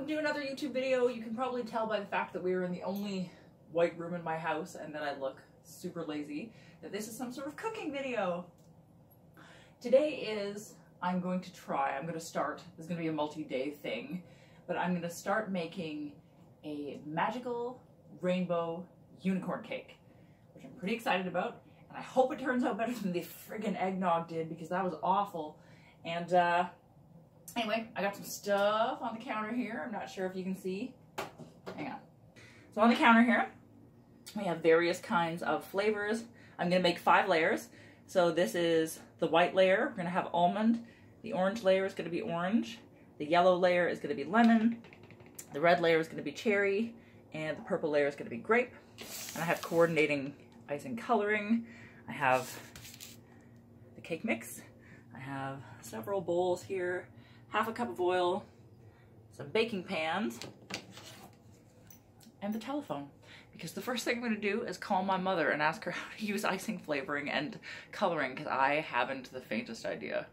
do another YouTube video. You can probably tell by the fact that we are in the only white room in my house and that I look super lazy, that this is some sort of cooking video. Today I'm going to start, this is going to be a multi-day thing, but I'm going to start making a magical rainbow unicorn cake, which I'm pretty excited about, and I hope it turns out better than the friggin' eggnog did, because that was awful. And anyway, I got some stuff on the counter here. I'm not sure if you can see. Hang on. So on the counter here, we have various kinds of flavors. I'm going to make 5 layers. So this is the white layer. We're going to have almond. The orange layer is going to be orange. The yellow layer is going to be lemon. The red layer is going to be cherry. And the purple layer is going to be grape. And I have coordinating icing coloring. I have the cake mix. I have several bowls here, half a cup of oil, some baking pans, and the telephone. Because the first thing I'm going to do is call my mother and ask her how to use icing flavoring and coloring, because I haven't the faintest idea.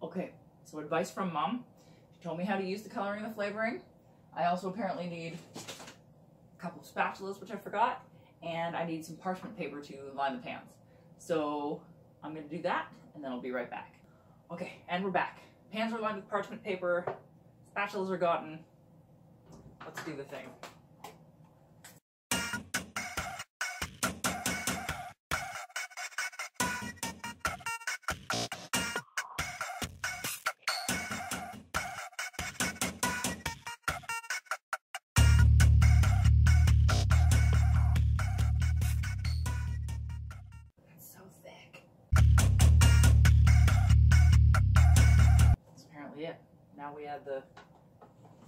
Okay, so advice from Mom. She told me how to use the coloring and the flavoring. I also apparently need a couple of spatulas, which I forgot, and I need some parchment paper to line the pans. So I'm going to do that, and then I'll be right back. Okay, and we're back. Pans are lined with parchment paper, spatulas are gotten. Let's do the thing. It. Now we add the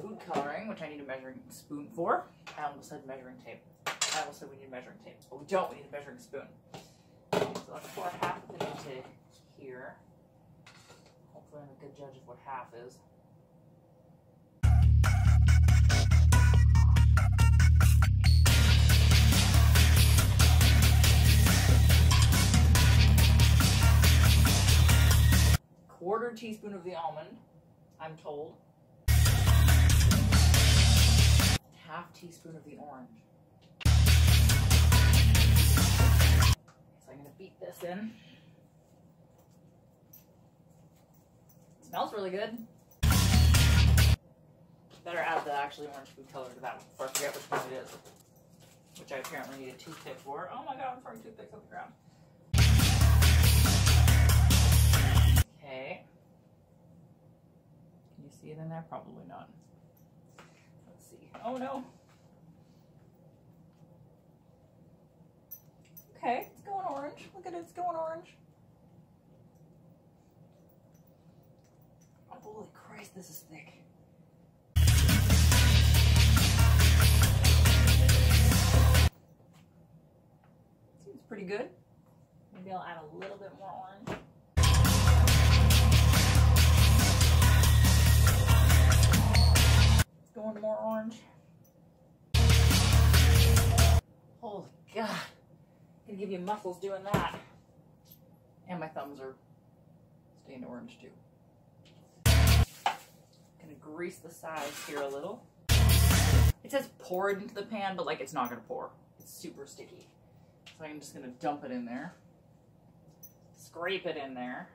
food coloring, which I need a measuring spoon for. I almost said measuring tape. I almost said we need a measuring tape, but we don't. We need a measuring spoon. So let's pour half of it into here. Hopefully I'm a good judge of what half is. Quarter teaspoon of the almond, I'm told. Half teaspoon of the orange. So I'm going to beat this in. It smells really good. Better add the actually orange food color to that one before I forget which one it is. Which I apparently need a toothpick for. Oh my god, I'm throwing toothpicks on the ground. Okay. Can you see it in there? Probably not. Let's see. Oh no. Okay, it's going orange. Look at it, it's going orange. Oh, holy Christ, this is thick. Seems pretty good. Maybe I'll add a little bit more orange. Going more orange. Holy God. Gonna give you muscles doing that. And my thumbs are stained orange too. Gonna grease the sides here a little. It says pour it into the pan, but like it's not gonna pour. It's super sticky. So I'm just gonna dump it in there. Scrape it in there.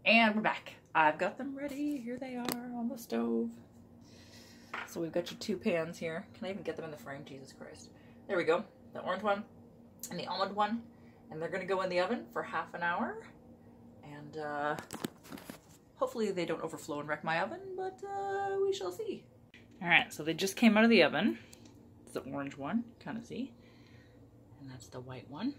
And we're back. I've got them ready. Here they are on the stove. So we've got your 2 pans here. Can I even get them in the frame? Jesus Christ. There we go. The orange one and the almond one. And they're going to go in the oven for half an hour. And hopefully they don't overflow and wreck my oven, but we shall see. All right, so they just came out of the oven. It's the orange one, kind of see. And that's the white one.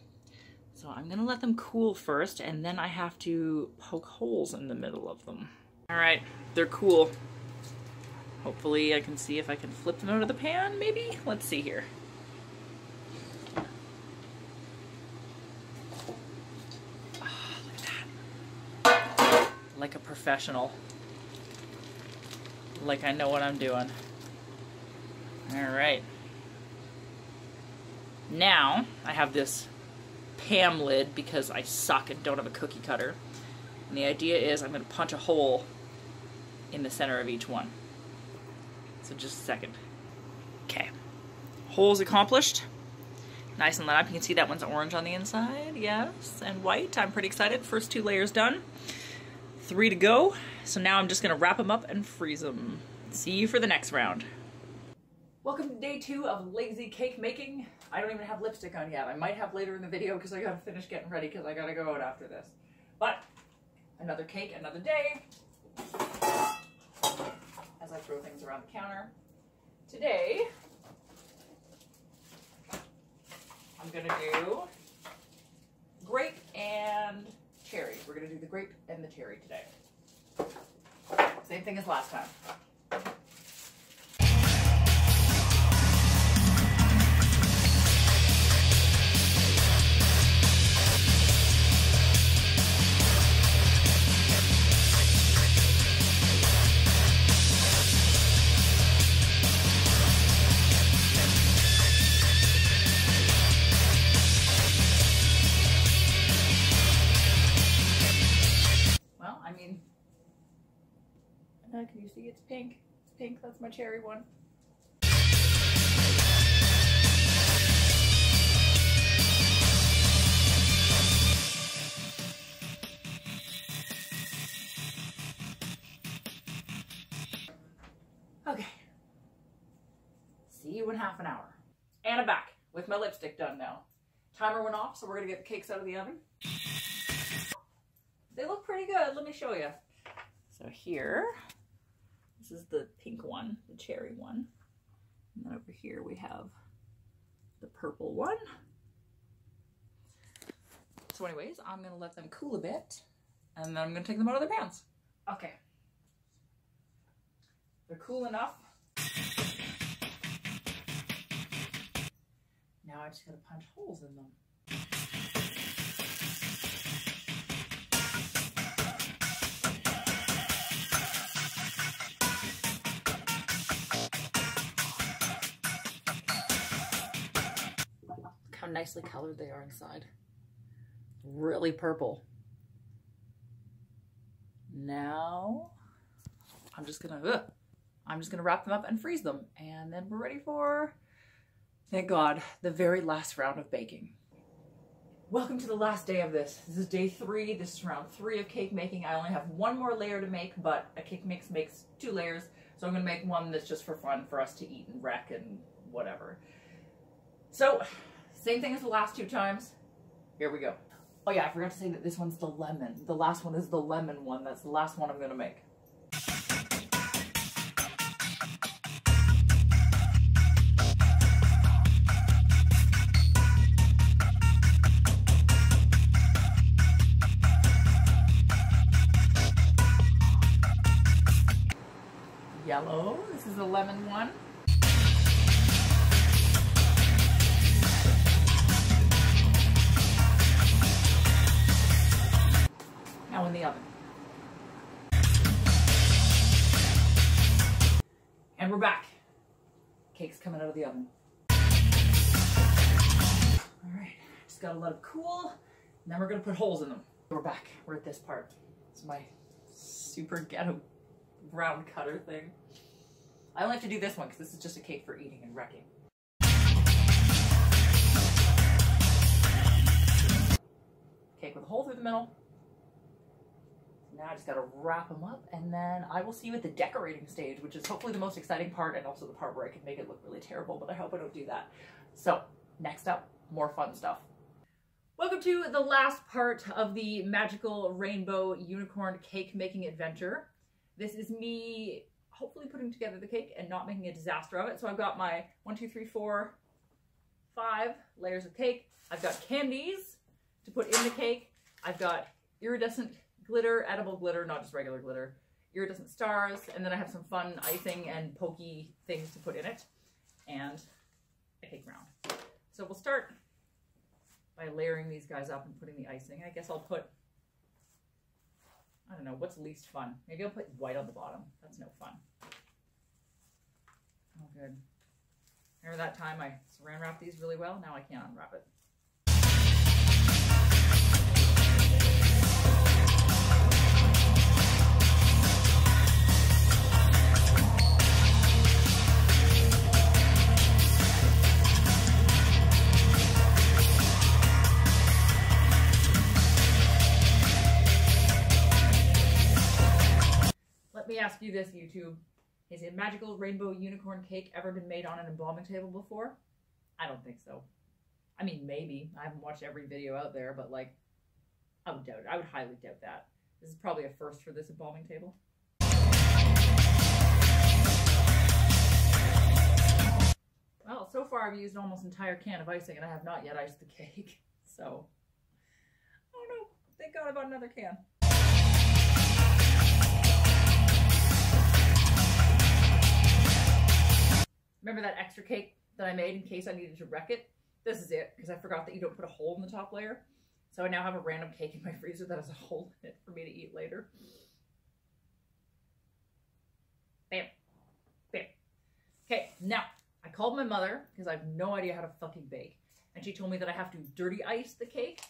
So I'm gonna let them cool first, and then I have to poke holes in the middle of them. All right, they're cool. Hopefully I can see if I can flip them out of the pan, maybe? Let's see here. Oh, look at that. Like a professional. Like I know what I'm doing. All right. Now I have this Pam lid because I suck and don't have a cookie cutter. And the idea is I'm going to punch a hole in the center of each one. So just a second. Okay. Holes accomplished. Nice and lit up. You can see that one's orange on the inside. Yes. And white. I'm pretty excited. First 2 layers done. 3 to go. So now I'm just going to wrap them up and freeze them. See you for the next round. Welcome to day 2 of lazy cake making. I don't even have lipstick on yet. I might have later in the video because I gotta finish getting ready because I gotta go out after this. But another cake, another day. As I throw things around the counter. Today, I'm gonna do grape and cherry. We're gonna do the grape and the cherry today. Same thing as last time. Can you see it's pink? It's pink, that's my cherry one. Okay. See you in half an hour. And I'm back with my lipstick done now. Timer went off, so we're gonna get the cakes out of the oven. They look pretty good, let me show you. So here, this is the pink one, the cherry one. And then over here we have the purple one. So anyways, I'm gonna let them cool a bit and then I'm gonna take them out of their pans. Okay. They're cool enough. Now I just gotta punch holes in them. How nicely colored they are inside. Really purple. Now I'm just gonna wrap them up and freeze them, and then we're ready for, thank God, the very last round of baking. Welcome to the last day of this. This is day 3. This is round 3 of cake making. I only have 1 more layer to make, but a cake mix makes 2 layers, so I'm gonna make one that's just for fun for us to eat and wreck and whatever. So same thing as the last 2 times. Here we go. Oh yeah, I forgot to say that this one's the lemon. The last one is the lemon one. That's the last one I'm gonna make. Yellow, this is the lemon one. Now in the oven. And we're back. Cake's coming out of the oven. All right, just gotta let it cool, and then we're gonna put holes in them. We're back, we're at this part. It's my super ghetto round cutter thing. I only have to do this one because this is just a cake for eating and wrecking. Cake with a hole through the middle. Now I just gotta wrap them up, and then I will see you at the decorating stage, which is hopefully the most exciting part, and also the part where I can make it look really terrible, but I hope I don't do that. So, next up, more fun stuff. Welcome to the last part of the magical rainbow unicorn cake making adventure. This is me hopefully putting together the cake and not making a disaster of it. So I've got my 1, 2, 3, 4, 5 layers of cake. I've got candies to put in the cake. I've got iridescent glitter, edible glitter, not just regular glitter, iridescent stars, and then I have some fun icing and pokey things to put in it, and a cake round. So we'll start by layering these guys up and putting the icing. I guess I'll put, I don't know, what's least fun? Maybe I'll put white on the bottom. That's no fun. Oh, good. Remember that time I saran wrapped these really well? Now I can't unwrap it. Let me ask you this, YouTube. Has a magical rainbow unicorn cake ever been made on an embalming table before? I don't think so. I mean, maybe. I haven't watched every video out there, but like, I would doubt it. I would highly doubt that. This is probably a first for this embalming table. Well, so far I've used an almost entire can of icing and I have not yet iced the cake. So, oh no, thank God I bought another can. Remember that extra cake that I made in case I needed to wreck it? This is it, because I forgot that you don't put a hole in the top layer. So I now have a random cake in my freezer that has a hole in it for me to eat later. Bam. Bam. Okay, now, I called my mother, because I have no idea how to fucking bake. And she told me that I have to dirty ice the cake,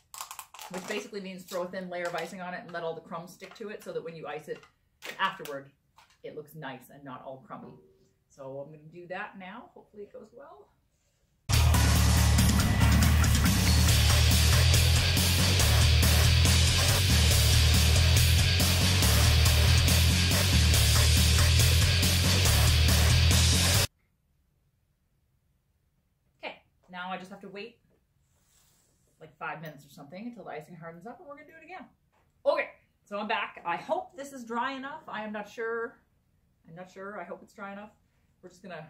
which basically means throw a thin layer of icing on it and let all the crumbs stick to it so that when you ice it afterward, it looks nice and not all crummy. So I'm going to do that now. Hopefully it goes well. Okay, now I just have to wait like 5 minutes or something until the icing hardens up and we're going to do it again. Okay, so I'm back. I hope this is dry enough. I am not sure. I'm not sure. I hope it's dry enough. We're just gonna...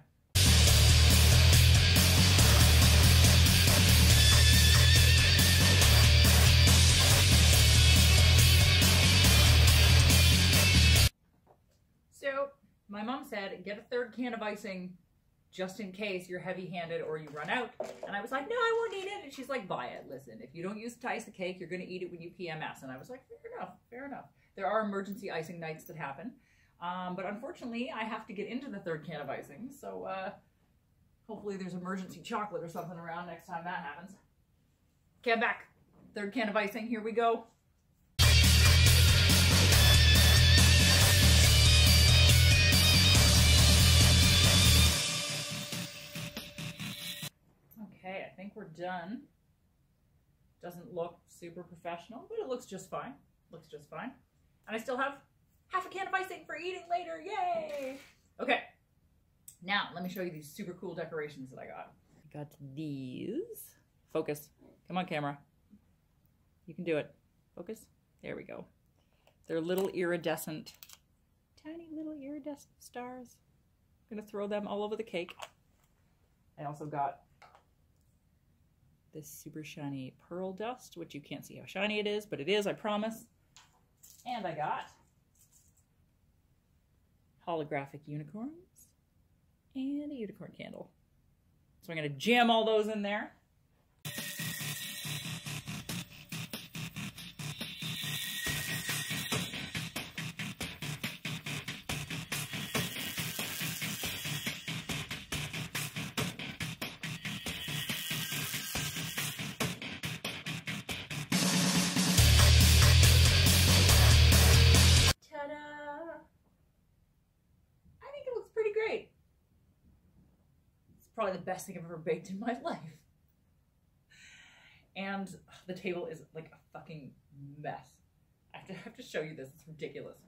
So, my mom said, get a 3rd can of icing just in case you're heavy-handed or you run out. And I was like, no, I won't eat it. And she's like, buy it. Listen, if you don't use it to ice the cake, you're gonna eat it when you PMS. And I was like, fair enough, fair enough. There are emergency icing nights that happen. But unfortunately, I have to get into the 3rd can of icing, so hopefully there's emergency chocolate or something around next time that happens. Okay, I'm back. 3rd can of icing, here we go. Okay, I think we're done. Doesn't look super professional, but it looks just fine. Looks just fine. And I still have half a can of icing for eating later, yay! Okay, now let me show you these super cool decorations that I got. I got these. Focus. Come on, camera. You can do it. Focus. There we go. They're little iridescent, tiny little iridescent stars. I'm gonna throw them all over the cake. I also got this super shiny pearl dust, which you can't see how shiny it is, but it is, I promise. And I got holographic unicorns and a unicorn candle. So I'm going to jam all those in there. Probably the best thing I've ever baked in my life. And the table is like a fucking mess. I have have to show you this. It's ridiculous.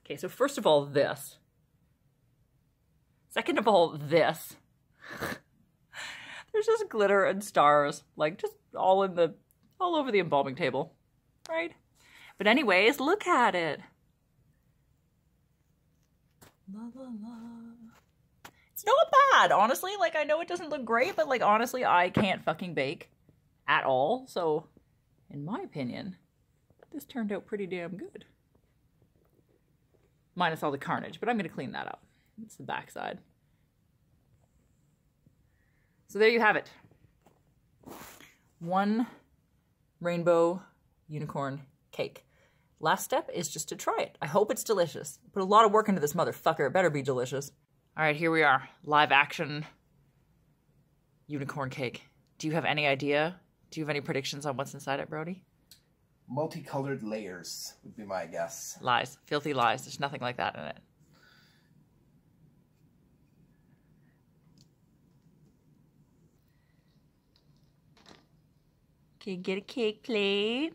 Okay, so first of all, this. Second of all, this. There's just glitter and stars, like just all over the embalming table, right? But anyways, look at it. La la la. It's not bad, honestly. Like, I know it doesn't look great, but like, honestly, I can't fucking bake at all. So, in my opinion, this turned out pretty damn good. Minus all the carnage, but I'm going to clean that up. It's the backside. So there you have it. One rainbow unicorn cake. Last step is just to try it. I hope it's delicious. Put a lot of work into this motherfucker. It better be delicious. All right, here we are. Live action unicorn cake. Do you have any idea? Do you have any predictions on what's inside it, Brody? Multicolored layers would be my guess. Lies. Filthy lies. There's nothing like that in it. Okay, get a cake plate.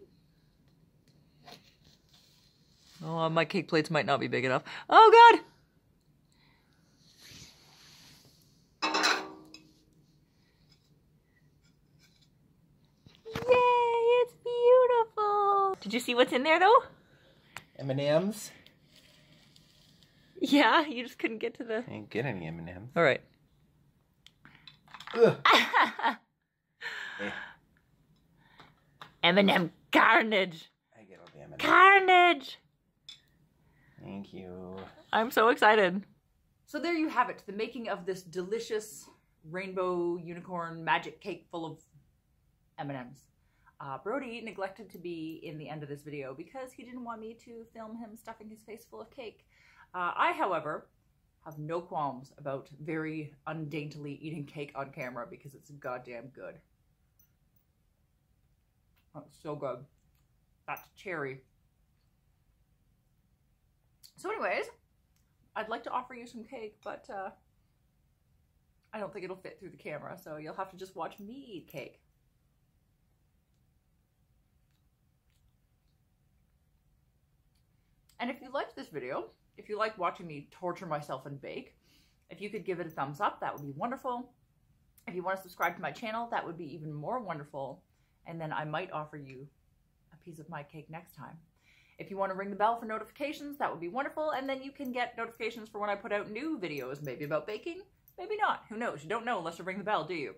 Oh, my cake plates might not be big enough. Oh, God! Yay, it's beautiful! Did you see what's in there, though? M&M's? Yeah, you just couldn't get to the... I didn't get any M&M's. All right. Ugh. M&M carnage! I get all the M&M's. Carnage! Thank you. I'm so excited. So there you have it, the making of this delicious rainbow unicorn magic cake full of M&Ms. Brody neglected to be in the end of this video because he didn't want me to film him stuffing his face full of cake. I, however, have no qualms about very undaintily eating cake on camera because it's goddamn good. Oh, it's so good. That's cherry. So anyways, I'd like to offer you some cake, but I don't think it'll fit through the camera, so you'll have to just watch me eat cake. And if you liked this video, if you like watching me torture myself and bake, if you could give it a thumbs up, that would be wonderful. If you want to subscribe to my channel, that would be even more wonderful. And then I might offer you a piece of my cake next time. If you want to ring the bell for notifications, that would be wonderful. And then you can get notifications for when I put out new videos, maybe about baking, maybe not. Who knows? You don't know unless you ring the bell, do you?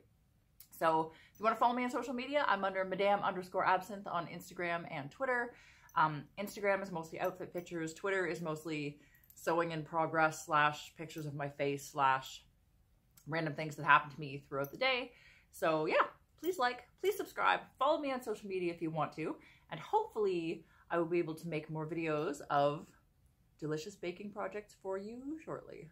So if you want to follow me on social media, I'm under Madame_Absinthe on Instagram and Twitter. Instagram is mostly outfit pictures. Twitter is mostly sewing in progress / pictures of my face / random things that happen to me throughout the day. So yeah, please like, please subscribe, follow me on social media if you want to, and hopefully I will be able to make more videos of delicious baking projects for you shortly.